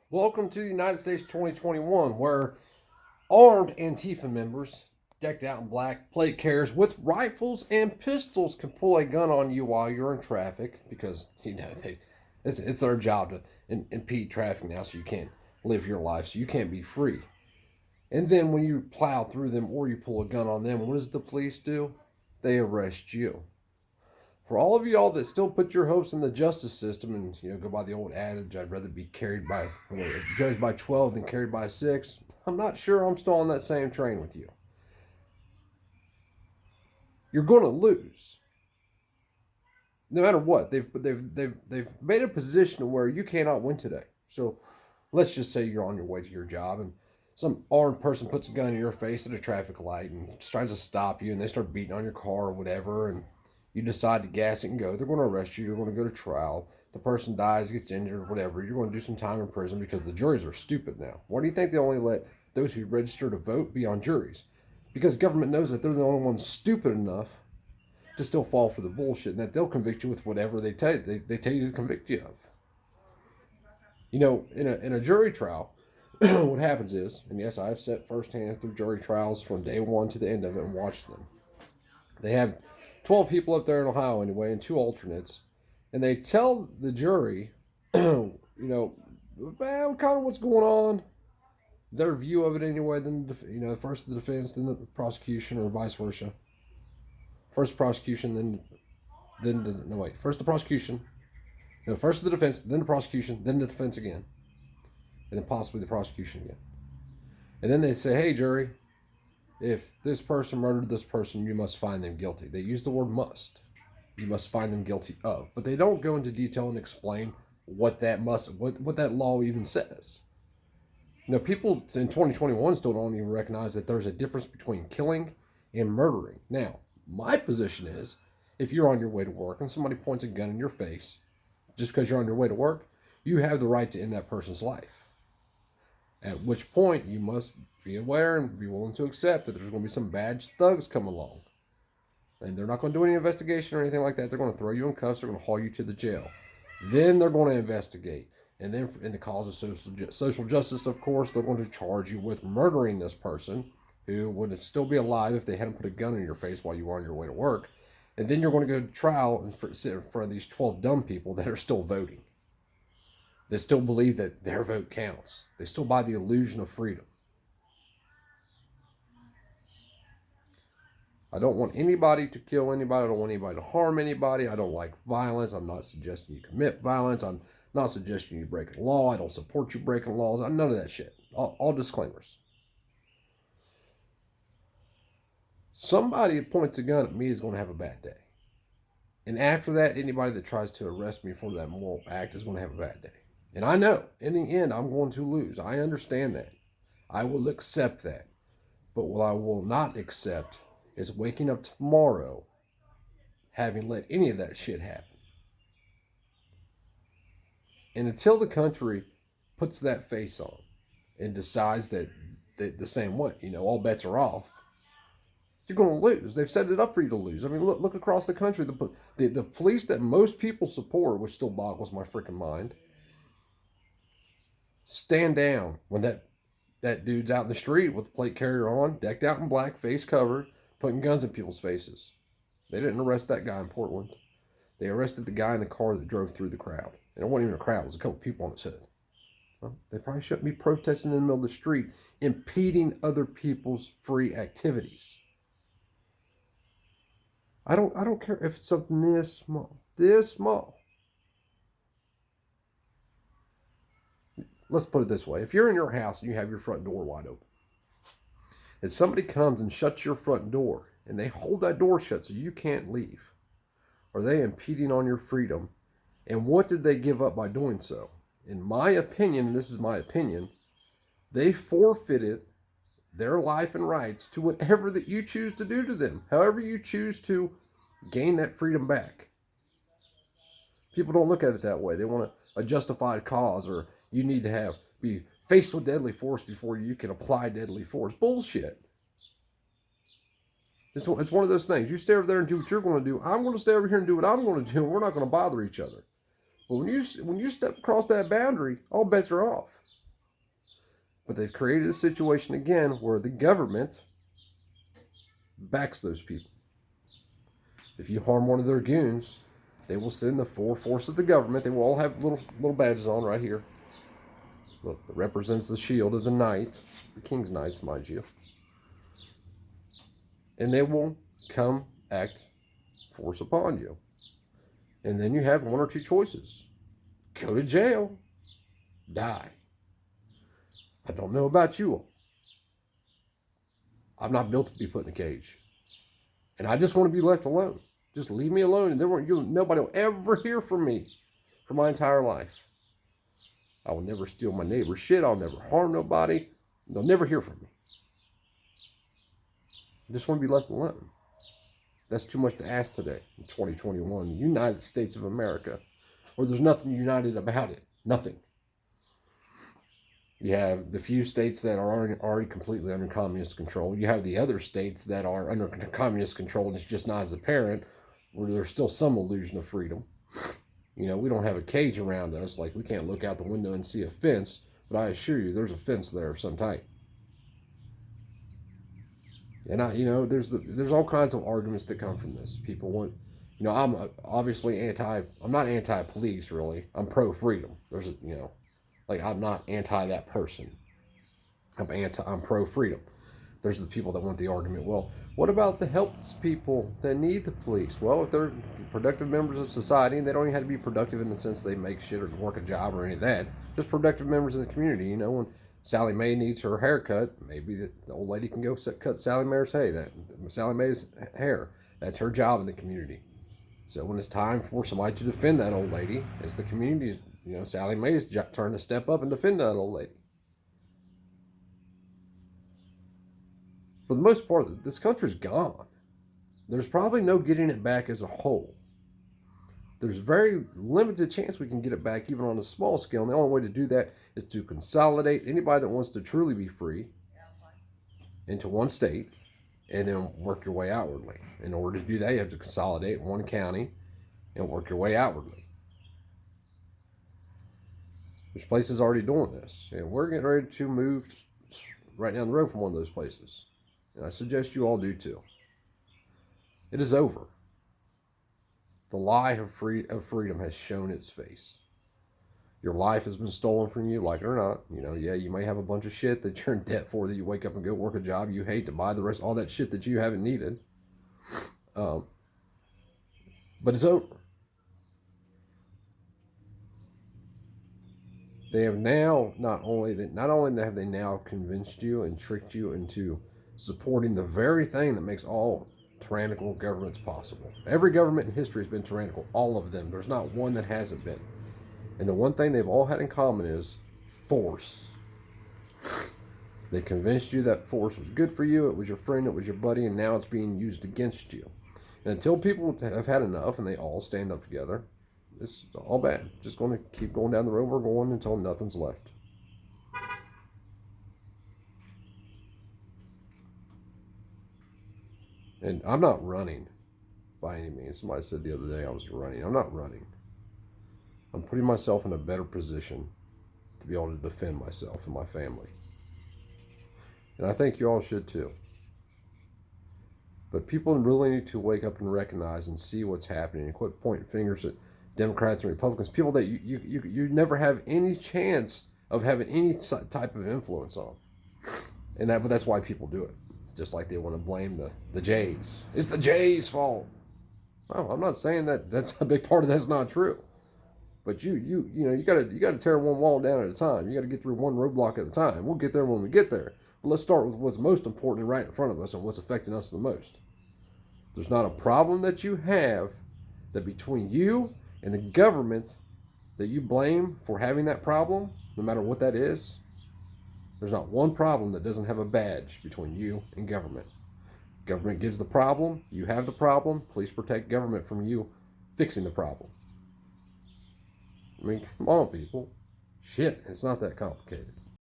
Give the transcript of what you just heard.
Welcome to the United States 2021, where armed Antifa members, decked out in black plate carriers with rifles and pistols, can pull a gun on you while you're in traffic because it's their job to impede traffic now, so you can't live your life, so you can't be free. And then when you plow through them or you pull a gun on them, what does the police do? They arrest you. For all of y'all that still put your hopes in the justice system and go by the old adage, I'd rather be judged by 12 than carried by 6. I'm not sure I'm still on that same train with you. You're going to lose, no matter what. They've made a position where you cannot win today. So let's just say you're on your way to your job and some armed person puts a gun in your face at a traffic light and tries to stop you, and they start beating on your car or whatever, and you decide to gas it and go. They're going to arrest you. You're going to go to trial. The person dies, gets injured, whatever. You're going to do some time in prison because the juries are stupid now. Why do you think they only let those who register to vote be on juries? Because government knows that they're the only ones stupid enough to still fall for the bullshit, and that they'll convict you with whatever they tell you to convict you of. In a jury trial, what happens is, and yes, I've sat firsthand through jury trials from day one to the end of it and watched them. They have 12 people up there in Ohio anyway, and 2 alternates, and they tell the jury, kind of what's going on, their view of it anyway. Then first the defense, then the prosecution, or vice versa. First the prosecution, first the prosecution, first the defense, then the prosecution, then the defense again, and then possibly the prosecution again, and then they say, "Hey, jury, if this person murdered this person, you must find them guilty." They use the word must. You must find them guilty of. But they don't go into detail and explain what that law even says. People in 2021 still don't even recognize that there's a difference between killing and murdering. Now, my position is, if you're on your way to work and somebody points a gun in your face, just because you're on your way to work, you have the right to end that person's life. At which point, you must be aware and be willing to accept that there's going to be some bad thugs come along. And they're not going to do any investigation or anything like that. They're going to throw you in cuffs. They're going to haul you to the jail. Then they're going to investigate. And then in the cause of social justice, of course, they're going to charge you with murdering this person who would still be alive if they hadn't put a gun in your face while you were on your way to work. And then you're going to go to trial and sit in front of these 12 dumb people that are still voting. They still believe that their vote counts. They still buy the illusion of freedom. I don't want anybody to kill anybody. I don't want anybody to harm anybody. I don't like violence. I'm not suggesting you commit violence. I'm not suggesting you break a law. I don't support you breaking laws. None of that shit. All disclaimers. Somebody that points a gun at me is going to have a bad day. And after that, anybody that tries to arrest me for that moral act is going to have a bad day. And I know, in the end, I'm going to lose. I understand that. I will accept that. But what I will not accept is waking up tomorrow having let any of that shit happen. And until the country puts that face on and decides that the same way, all bets are off, you're going to lose. They've set it up for you to lose. I mean, look across the country. The police that most people support, which still boggles my freaking mind, stand down when that dude's out in the street with the plate carrier on, decked out in black, face covered, putting guns in people's faces. They didn't arrest that guy in Portland. They arrested the guy in the car that drove through the crowd. And it wasn't even a crowd. It was a couple people on its head. Well, they probably shouldn't be protesting in the middle of the street, impeding other people's free activities. I don't care if it's something this small. This small. Let's put it this way. If you're in your house and you have your front door wide open, and somebody comes and shuts your front door, and they hold that door shut so you can't leave, are they impeding on your freedom? And what did they give up by doing so? In my opinion, and this is my opinion, they forfeited their life and rights to whatever that you choose to do to them, however you choose to gain that freedom back. People don't look at it that way. They want a justified cause, or you need to be faced with deadly force before you can apply deadly force. Bullshit. It's one of those things. You stay over there and do what you're going to do. I'm going to stay over here and do what I'm going to do, and we're not going to bother each other. But when you step across that boundary, all bets are off. But they've created a situation again where the government backs those people. If you harm one of their goons, they will send the full force of the government. They will all have little badges on right here. Look, it represents the shield of the knight, the king's knights, mind you. And they will come act force upon you. And then you have one or two choices. Go to jail, die. I don't know about you. I'm not built to be put in a cage. And I just want to be left alone. Just leave me alone, and nobody will ever hear from me for my entire life. I will never steal my neighbor's shit. I'll never harm nobody. They'll never hear from me. I just want to be left alone. That's too much to ask today in 2021, the United States of America, where there's nothing united about it. Nothing. You have the few states that are already completely under communist control. You have the other states that are under communist control, and it's just not as apparent, where there's still some illusion of freedom. You know, we don't have a cage around us. Like, we can't look out the window and see a fence, but I assure you there's a fence there of some type. And there's all kinds of arguments that come from this. People want, I'm obviously I'm not anti-police really. I'm pro-freedom. I'm not anti that person. I'm pro-freedom. There's the people that want the argument. Well, what about the helpless people that need the police? Well, if they're productive members of society, and they don't even have to be productive in the sense they make shit or work a job or any of that, just productive members of the community. When Sally Mae needs her haircut, maybe the old lady can go cut Sally Mae's hair. That's her job in the community. So when it's time for somebody to defend that old lady, it's the community's, Sally Mae's turn to step up and defend that old lady. For the most part, this country's gone. There's probably no getting it back as a whole. There's very limited chance we can get it back even on a small scale. And the only way to do that is to consolidate anybody that wants to truly be free into one state and then work your way outwardly. In order to do that, you have to consolidate one county and work your way outwardly. There's places already doing this. And we're getting ready to move right down the road from one of those places. And I suggest you all do too. It is over. The lie of freedom has shown its face. Your life has been stolen from you, like it or not. You may have a bunch of shit that you're in debt for, that you wake up and go work a job you hate to buy the rest, all that shit that you haven't needed. But it's over. They have now, not only have they now convinced you and tricked you into supporting the very thing that makes all tyrannical governments possible. Every government in history has been tyrannical, all of them. There's not one that hasn't been. And the one thing they've all had in common is force. They convinced you that force was good for you, it was your friend, it was your buddy, and now it's being used against you. And until people have had enough and they all stand up together, it's all bad. Just going to keep going down the road we're going until nothing's left. And I'm not running by any means. Somebody said the other day I was running. I'm not running. I'm putting myself in a better position to be able to defend myself and my family. And I think you all should too. But people really need to wake up and recognize and see what's happening and quit pointing fingers at Democrats and Republicans, people that you never have any chance of having any type of influence on. But that's why people do it. Just like they want to blame the Jays. It's the Jays' fault. Well, I'm not saying that that's a big part of that's not true. But you gotta tear one wall down at a time. You gotta get through one roadblock at a time. We'll get there when we get there. But let's start with what's most important right in front of us and what's affecting us the most. There's not a problem that you have that between you and the government that you blame for having that problem, no matter what that is. There's not one problem that doesn't have a badge between you and government. Government gives the problem, you have the problem, please protect government from you fixing the problem. I mean, come on, people. Shit, it's not that complicated.